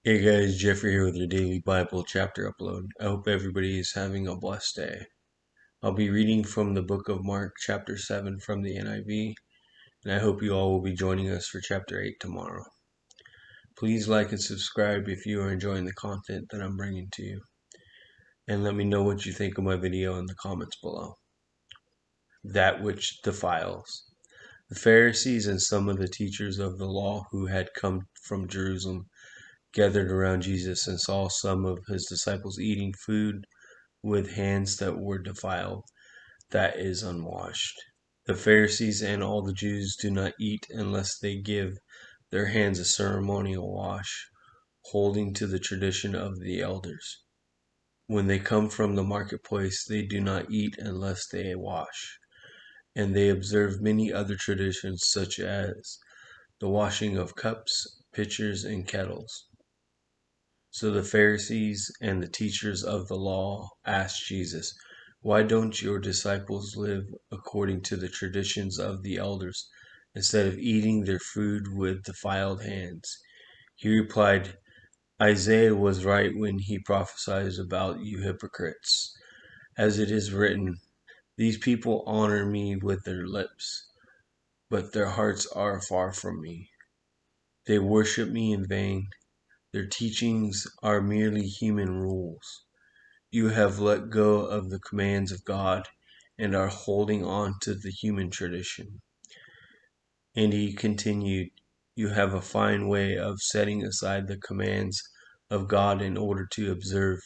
Hey guys, Jeffrey here with your daily Bible chapter upload. I hope everybody is having a blessed day. I'll be reading from the book of Mark, chapter 7 from the NIV, and I hope you all will be joining us for chapter 8 tomorrow. Please like and subscribe if you are enjoying the content that I'm bringing to you, and let me know what you think of my video in the comments below. That which defiles. The Pharisees and some of the teachers of the law who had come from Jerusalem gathered around Jesus and saw some of his disciples eating food with hands that were defiled, that is, unwashed. The Pharisees and all the Jews do not eat unless they give their hands a ceremonial wash, holding to the tradition of the elders. When they come from the marketplace, they do not eat unless they wash. And they observe many other traditions, such as the washing of cups, pitchers, and kettles. So the Pharisees and the teachers of the law asked Jesus, "Why don't your disciples live according to the traditions of the elders, instead of eating their food with defiled hands?" He replied, "Isaiah was right when he prophesied about you hypocrites. As it is written, these people honor me with their lips, but their hearts are far from me. They worship me in vain. Their teachings are merely human rules. You have let go of the commands of God and are holding on to the human tradition." And he continued, "You have a fine way of setting aside the commands of God in order to observe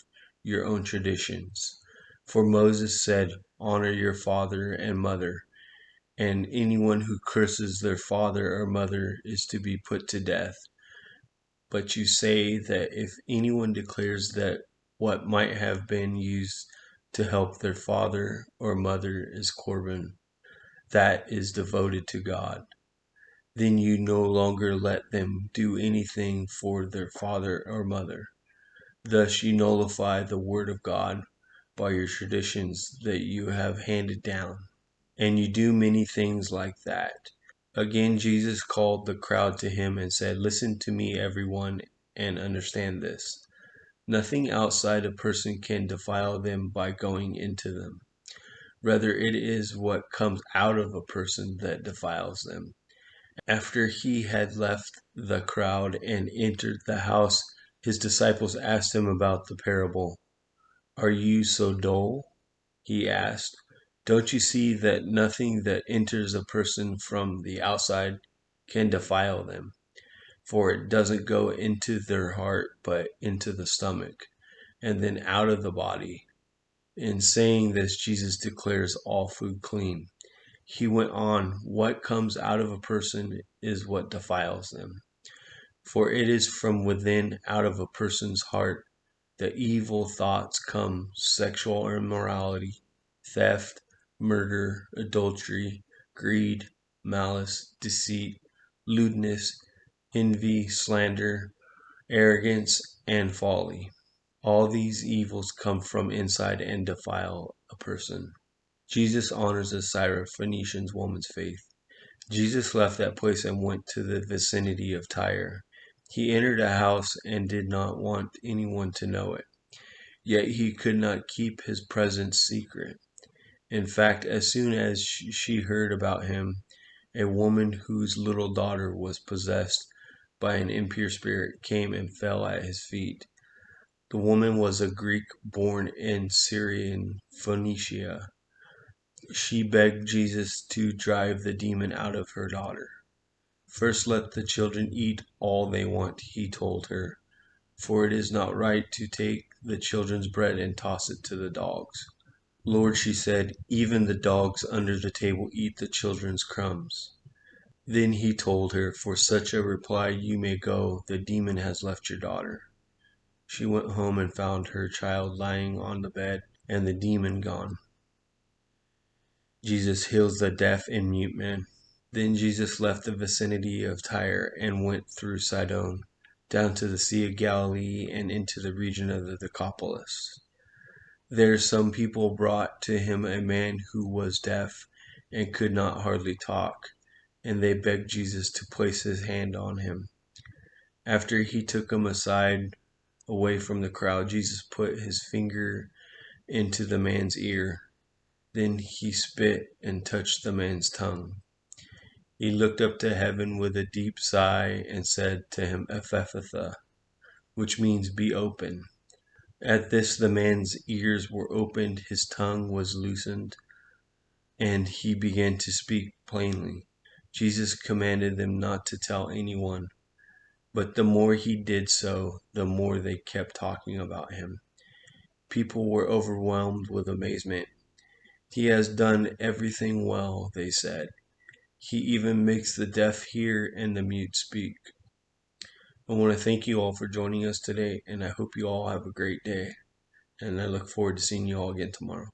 your own traditions. For Moses said, 'Honor your father and mother,' and anyone who curses their father or mother is to be put to death. But you say that if anyone declares that what might have been used to help their father or mother is korban, that is devoted to God, then you no longer let them do anything for their father or mother. Thus you nullify the word of God by your traditions that you have handed down, and you do many things like that." Again, Jesus called the crowd to him and said, "Listen to me, everyone, and understand this. Nothing outside a person can defile them by going into them. Rather, it is what comes out of a person that defiles them." After he had left the crowd and entered the house, his disciples asked him about the parable. "Are you so dull?" he asked. "Don't you see that nothing that enters a person from the outside can defile them? For it doesn't go into their heart, but into the stomach, and then out of the body." In saying this, Jesus declares all food clean. He went on, "What comes out of a person is what defiles them. For it is from within, out of a person's heart, that evil thoughts come: sexual immorality, theft, murder, adultery, greed, malice, deceit, lewdness, envy, slander, arrogance, and folly. All these evils come from inside and defile a person." Jesus honors the Syrophoenician woman's faith. Jesus left that place and went to the vicinity of Tyre. He entered a house and did not want anyone to know it. Yet he could not keep his presence secret. In fact, as soon as she heard about him, a woman whose little daughter was possessed by an impure spirit came and fell at his feet. The woman was a Greek born in Syrian Phoenicia. She begged Jesus to drive the demon out of her daughter. "First let the children eat all they want," he told her, "for it is not right to take the children's bread and toss it to the dogs." "Lord," she said, "even the dogs under the table eat the children's crumbs." Then he told her, "For such a reply you may go, the demon has left your daughter." She went home and found her child lying on the bed and the demon gone. Jesus heals the deaf and mute man. Then Jesus left the vicinity of Tyre and went through Sidon, down to the Sea of Galilee and into the region of the Decapolis. There some people brought to him a man who was deaf and could not hardly talk, and they begged Jesus to place his hand on him. After he took him aside away from the crowd, Jesus put his finger into the man's ear. Then he spit and touched the man's tongue. He looked up to heaven with a deep sigh and said to him, Ephphatha, which means be open. At this the man's ears were opened, his tongue was loosened, and he began to speak plainly. Jesus commanded them not to tell anyone, but the more he did so, the more they kept talking about him. People were overwhelmed with amazement. He has done everything well, they said. He even makes the deaf hear and the mute speak. I want to thank you all for joining us today, and I hope you all have a great day. And I look forward to seeing you all again tomorrow.